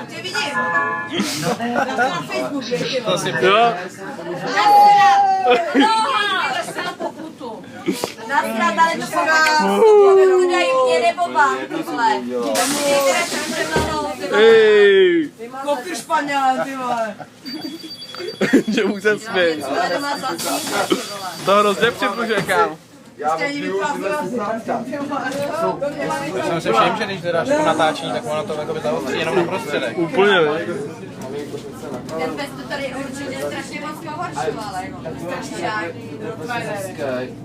Tě vidím. Na Facebooku, To si Nasrat, ale to pokud dají mě nebo vám, tohle. Hej! Kopy Španělé, ty vole. Že mu se směj. To hrozně připružuje, kámo. Já vypiju To jsem si všiml, že když dáš po natáčení, tak ono to jakoby zaostří jenom na prostředek. Úplně, ne? Ten pes to tady určitě strašně moc pohoršil, ale jako strašně.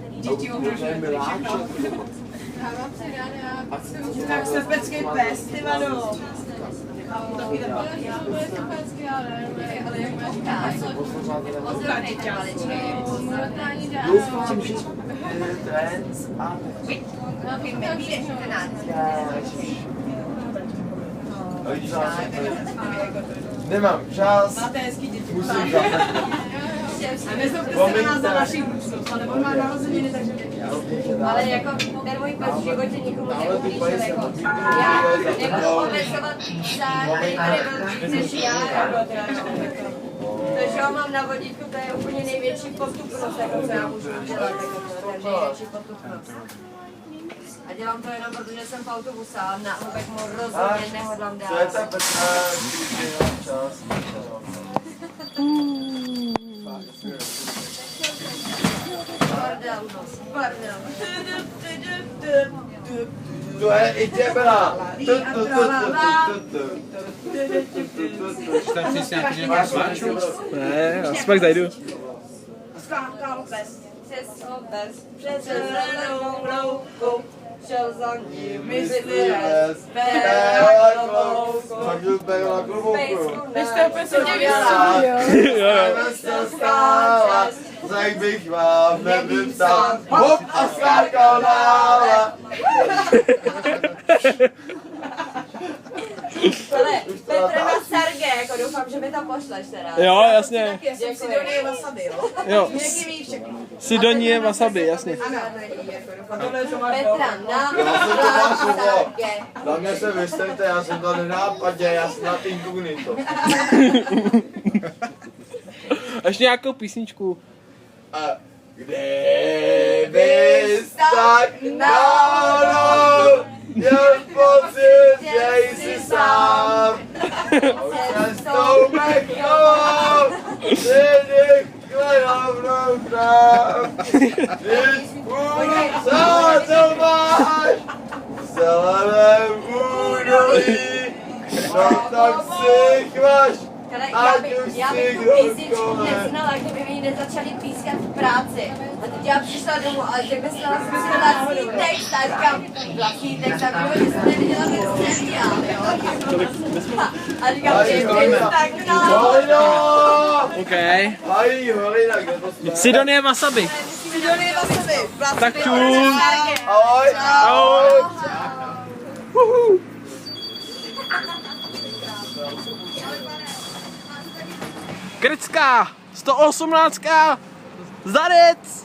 Děti ohrožuje všechno. Tak se pecký pes, ty vado. Ale jak máš káso, pozornej ten maličkej. No, medvídek 14. Nemám čas. Máte hezký děti. Musím zapnout. A nezlobte se na nás za naší budoucnost, ale on má narozeniny, takže ale jako ten můj pes v životě nikomu neublížil, jako já nebudu omezovat psa, který tady byl než já, to, že ho mám na vodítku, to je úplně největší postupnost, jako co já můžu udělat, jako to je největší postupnost. A dělám to jenom protože jsem v autobuse a na obek mu rozhodně nehodlám dát. Co je ta Petra, když nemám čas? Pardon. To je i těbra. Tam přijsi nějaký nějaký sváčů? Ne, já si pak zajdu. Skákal pes, přes zelenou louku, šel za ním myslivec, péla klobouku. Než to pes udělala, tak bych vám nevypsal, hop a skákal dále. ale Petra na Serge, jako doufám, že mi to pošleš teda. Jo, jasně. Sidonie wasabi, jo? Jo. Někdy ví všechno. Sidonie wasabi, jasně. Petra na Serge. Na mě se vystavte, já jsem to nenápadě, já jsem na inkognito. A ještě nějakou písničku. Kdybys tak náhodou měl pocit, že jsi sám, cestou mechnou, vydechli rovnou tam, když půjdu co máš, v zeleném údolí, no tak si chvaš. Já bych tu písničku neznala, kdyby mi ji nezačali pískat v práci. A teď já přišla domů a že by se nás vlastní text a říkám, vlastní text a že jsem neviděla ten seriál, jo. A říkám, že tak no. OK. Holina, kde to jsme? Sidonie wasabi. Sidonie wasabi. Tak čus. Ahoj. Ahoj. Krická, 118, Zarec.